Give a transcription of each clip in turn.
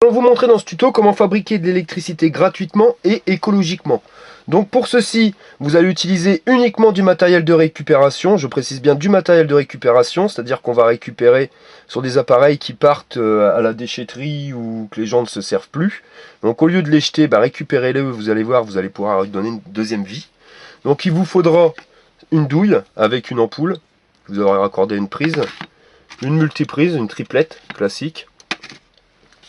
allons vous montrer dans ce tuto comment fabriquer de l'électricité gratuitement et écologiquement. Donc pour ceci, vous allez utiliser uniquement du matériel de récupération. Je précise bien du matériel de récupération, c'est-à-dire qu'on va récupérer sur des appareils qui partent à la déchetterie ou que les gens ne se servent plus. Donc au lieu de les jeter, récupérez-les, vous allez voir, vous allez pouvoir leur donner une deuxième vie. Donc il vous faudra une douille avec une ampoule, vous aurez raccordé une prise, une multiprise, une triplette classique,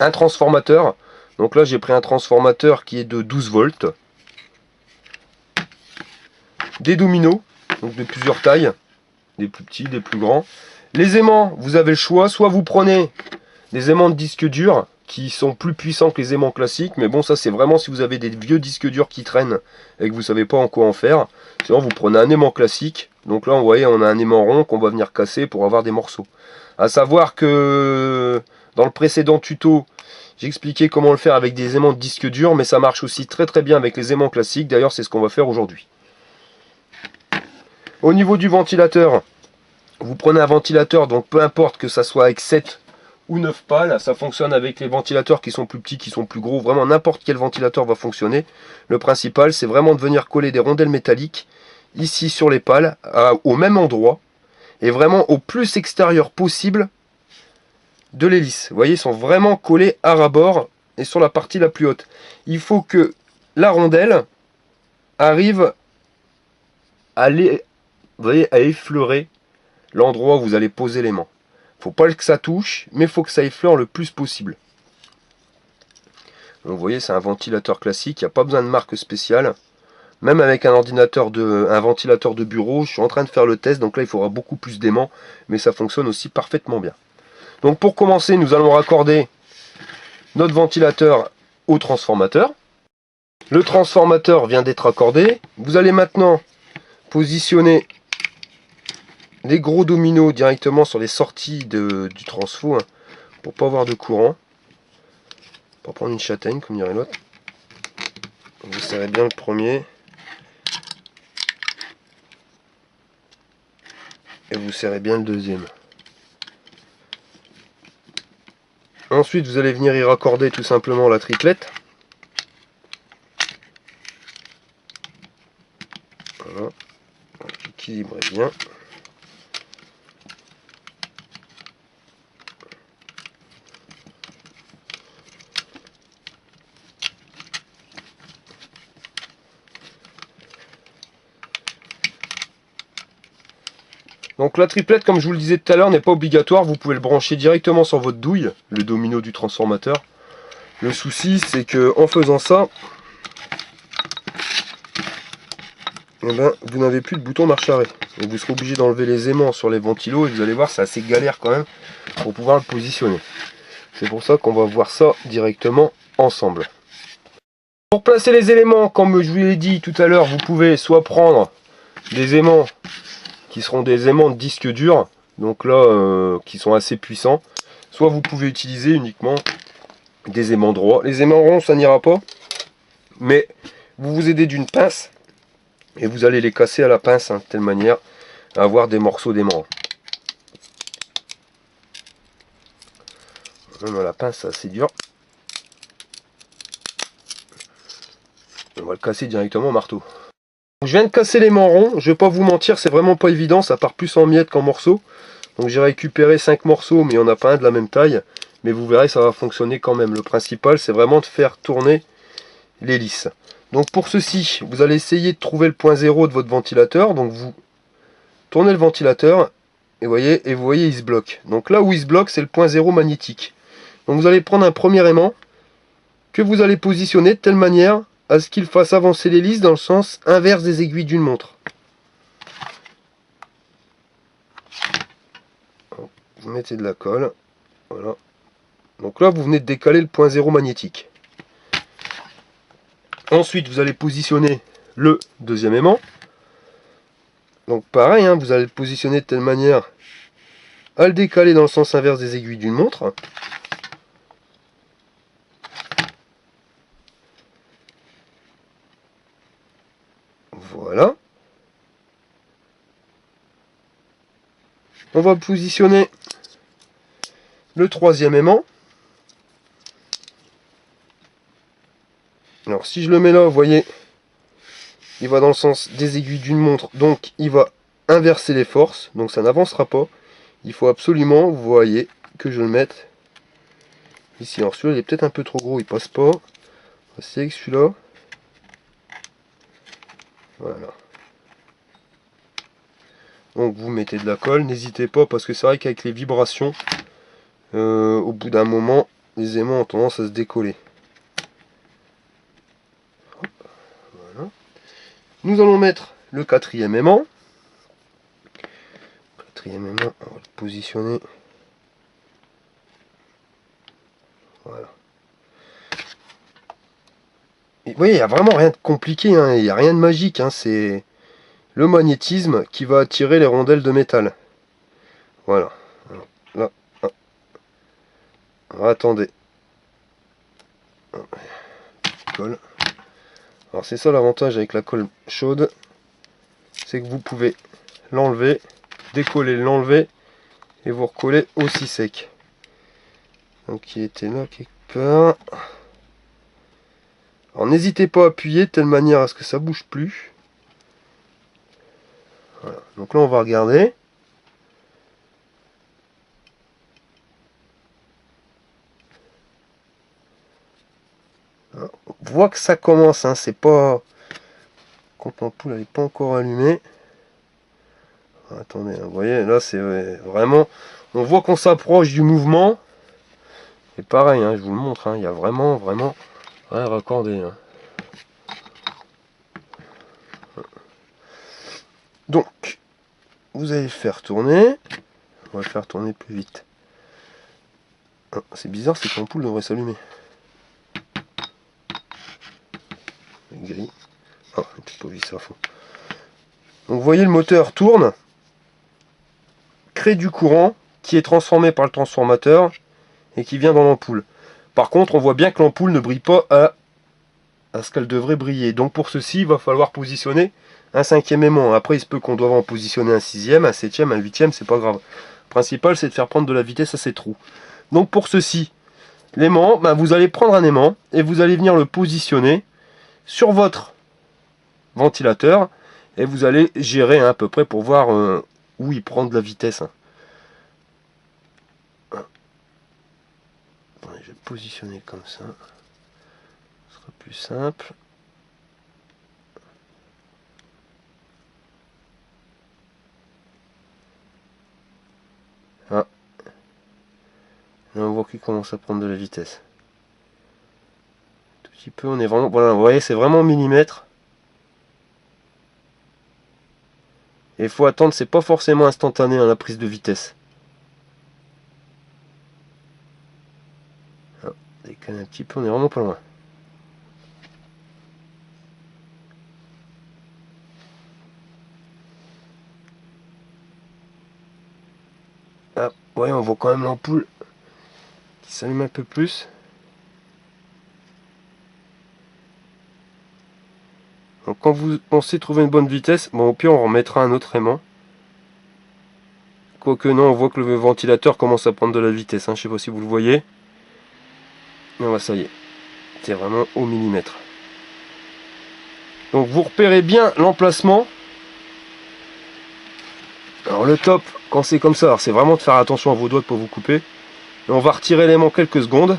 un transformateur. Donc là j'ai pris un transformateur qui est de 12 volts, des dominos, donc de plusieurs tailles, des plus petits, des plus grands. Les aimants, vous avez le choix, soit vous prenez des aimants de disque dur qui sont plus puissants que les aimants classiques, mais bon, ça c'est vraiment si vous avez des vieux disques durs qui traînent et que vous savez pas en quoi en faire. Sinon vous prenez un aimant classique. Donc là vous voyez, on a un aimant rond qu'on va venir casser pour avoir des morceaux. À savoir que dans le précédent tuto, j'ai expliqué comment le faire avec des aimants de disque dur, mais ça marche aussi très très bien avec les aimants classiques. D'ailleurs c'est ce qu'on va faire aujourd'hui. Au niveau du ventilateur, vous prenez un ventilateur, donc peu importe que ça soit avec 7 ou 9 pales, ça fonctionne avec les ventilateurs qui sont plus petits, qui sont plus gros, vraiment n'importe quel ventilateur va fonctionner. Le principal c'est vraiment de venir coller des rondelles métalliques ici sur les pales, au même endroit, et vraiment au plus extérieur possible de l'hélice. Vous voyez, ils sont vraiment collés à ras-bord et sur la partie la plus haute. Il faut que la rondelle arrive à effleurer l'endroit où vous allez poser l'aimant. Faut pas que ça touche, mais il faut que ça effleure le plus possible. Donc vous voyez, c'est un ventilateur classique, il n'y a pas besoin de marque spéciale. Même avec un ventilateur de bureau, je suis en train de faire le test, donc là il faudra beaucoup plus d'aimants, mais ça fonctionne aussi parfaitement bien. Donc pour commencer, nous allons raccorder notre ventilateur au transformateur. Le transformateur vient d'être raccordé. Vous allez maintenant positionner les gros dominos directement sur les sorties du transfo, pour pas avoir de courant. Pour prendre une châtaigne comme dirait l'autre. Vous serrez bien le premier. Et vous serrez bien le deuxième. Ensuite vous allez venir y raccorder tout simplement la triplette. Voilà. Équilibrez bien. Donc la triplette, comme je vous le disais tout à l'heure, n'est pas obligatoire. Vous pouvez le brancher directement sur votre douille, le domino du transformateur. Le souci, c'est que en faisant ça, vous n'avez plus de bouton marche arrêt. Et vous serez obligé d'enlever les aimants sur les ventilos et vous allez voir, c'est assez galère quand même pour pouvoir le positionner. C'est pour ça qu'on va voir ça directement ensemble. Pour placer les éléments, comme je vous l'ai dit tout à l'heure, vous pouvez soit prendre des aimants qui seront des aimants de disque dur, donc là qui sont assez puissants, soit vous pouvez utiliser uniquement des aimants droits. Les aimants ronds ça n'ira pas, mais vous vous aidez d'une pince et vous allez les casser à la pince, de telle manière à avoir des morceaux d'aimants. Même à la pince c'est assez dur. On va le casser directement au marteau. Je viens de casser l'aimant rond, je vais pas vous mentir, c'est vraiment pas évident, ça part plus en miettes qu'en morceaux. Donc j'ai récupéré 5 morceaux, mais il n'y en a pas un de la même taille. Mais vous verrez, ça va fonctionner quand même. Le principal, c'est vraiment de faire tourner l'hélice. Donc pour ceci, vous allez essayer de trouver le point zéro de votre ventilateur. Donc vous tournez le ventilateur, et vous voyez, il se bloque. Donc là où il se bloque, c'est le point zéro magnétique. Donc vous allez prendre un premier aimant, que vous allez positionner de telle manière à ce qu'il fasse avancer l'hélice dans le sens inverse des aiguilles d'une montre. Vous mettez de la colle, voilà. Donc là vous venez de décaler le point zéro magnétique. Ensuite vous allez positionner le deuxième aimant. Donc pareil, vous allez le positionner de telle manière à le décaler dans le sens inverse des aiguilles d'une montre. Voilà. On va positionner le troisième aimant. Alors si je le mets là, vous voyez, il va dans le sens des aiguilles d'une montre, donc il va inverser les forces, donc ça n'avancera pas. Il faut absolument, vous voyez, que je le mette ici. Alors celui-là il est peut-être un peu trop gros, il passe pas. On va essayer avec celui-là. Voilà. Donc vous mettez de la colle, n'hésitez pas, parce que c'est vrai qu'avec les vibrations, au bout d'un moment, les aimants ont tendance à se décoller. Voilà. Nous allons mettre le quatrième aimant. Quatrième aimant, on va le positionner. Voilà. Et vous voyez, il n'y a vraiment rien de compliqué, hein, il n'y a rien de magique, hein, c'est le magnétisme qui va attirer les rondelles de métal. Voilà. Alors, là. Alors, attendez. Colle. Alors c'est ça l'avantage avec la colle chaude, c'est que vous pouvez l'enlever, décoller, l'enlever et vous recoller aussi sec. Donc il était là quelque part. Alors n'hésitez pas à appuyer de telle manière à ce que ça bouge plus. Voilà. Donc là on va regarder. Alors, on voit que ça commence, hein, c'est pas... Quand l'ampoule elle n'est pas encore allumée. Attendez, hein, vous voyez, là c'est vraiment... On voit qu'on s'approche du mouvement. Et pareil, hein, je vous le montre, hein, il y a vraiment rien raccordé. Hein. Donc, vous allez le faire tourner. On va le faire tourner plus vite. Ah, c'est bizarre, c'est que l'ampoule devrait s'allumer. Gris. Ah, j'ai pas vu ça à fond. Donc vous voyez, le moteur tourne, crée du courant qui est transformé par le transformateur et qui vient dans l'ampoule. Par contre, on voit bien que l'ampoule ne brille pas à ce qu'elle devrait briller. Donc pour ceci, il va falloir positionner un cinquième aimant. Après, il se peut qu'on doive en positionner un sixième, un septième, un huitième, c'est pas grave. Le principal, c'est de faire prendre de la vitesse à ces trous. Donc pour ceci, l'aimant, vous allez prendre un aimant et vous allez venir le positionner sur votre ventilateur et vous allez gérer à peu près pour voir où il prend de la vitesse. Attendez, je vais le positionner comme ça. Ce sera plus simple. Ah. Là on voit qu'il commence à prendre de la vitesse. Un tout petit peu, on est vraiment... Voilà, vous voyez, c'est vraiment millimètre. Et il faut attendre, c'est pas forcément instantané hein, la prise de vitesse. Ah, décale un petit peu, on est vraiment pas loin. Ah, ouais, on voit quand même l'ampoule qui s'allume un peu plus. Donc quand vous pensez trouver une bonne vitesse, bon, au pire on remettra un autre aimant. Quoique non, on voit que le ventilateur commence à prendre de la vitesse, hein. Je sais pas si vous le voyez. Mais ça y est, c'est vraiment au millimètre. Donc vous repérez bien l'emplacement. Alors le top, quand c'est comme ça, c'est vraiment de faire attention à vos doigts de ne pas vous couper. Et on va retirer l'aimant quelques secondes.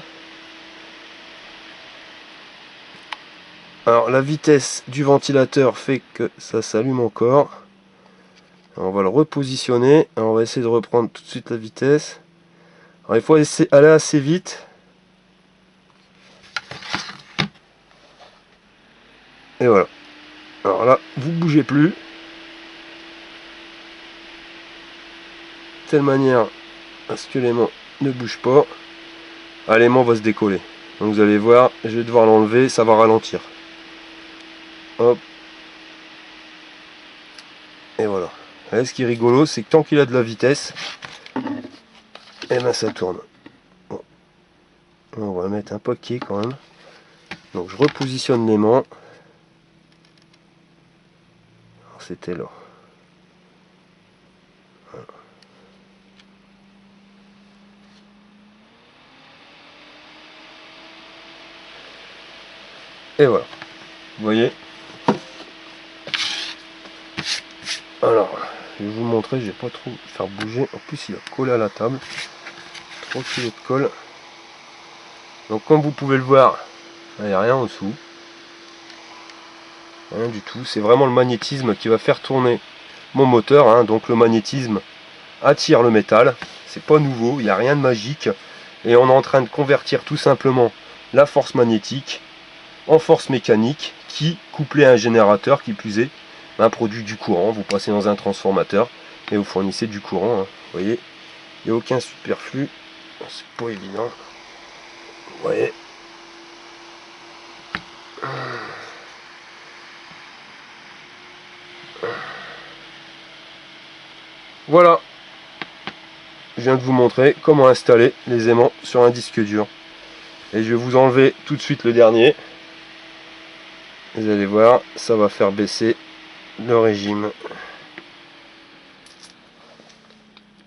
Alors la vitesse du ventilateur fait que ça s'allume encore. On va le repositionner. Et on va essayer de reprendre tout de suite la vitesse. Alors il faut aller assez vite. Et voilà. Alors là, vous bougez plus. De telle manière à ce que l'aimant ne bouge pas. Ah, l'aimant va se décoller. Donc vous allez voir, je vais devoir l'enlever, ça va ralentir. Hop. Et voilà. Et ce qui est rigolo, c'est que tant qu'il a de la vitesse, et ben ça tourne. Bon. On va mettre un paquet quand même. Donc je repositionne l'aimant. C'était là. Voilà. Et voilà. Vous voyez. Alors, je vais vous montrer, je vais pas trop faire bouger. En plus, il a collé à la table. 3 kg de colle. Donc, comme vous pouvez le voir, il n'y a rien en dessous. Rien du tout. C'est vraiment le magnétisme qui va faire tourner mon moteur. Hein. Donc, le magnétisme attire le métal. C'est pas nouveau, il n'y a rien de magique. Et on est en train de convertir tout simplement la force magnétique en force mécanique qui, couplée à un générateur qui plus est, produit du courant. Vous passez dans un transformateur et vous fournissez du courant. Hein. Vous voyez, il n'y a aucun superflu. C'est pas évident. Vous voyez. Voilà. Je viens de vous montrer comment installer les aimants sur un disque dur. Et je vais vous enlever tout de suite le dernier. Vous allez voir, ça va faire baisser le régime.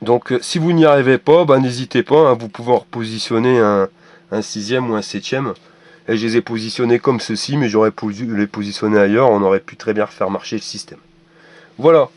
Donc si vous n'y arrivez pas, n'hésitez pas, hein, vous pouvez repositionner un 6e ou un 7e. Et je les ai positionnés comme ceci, mais j'aurais pu les positionner ailleurs, on aurait pu très bien faire marcher le système. Voilà,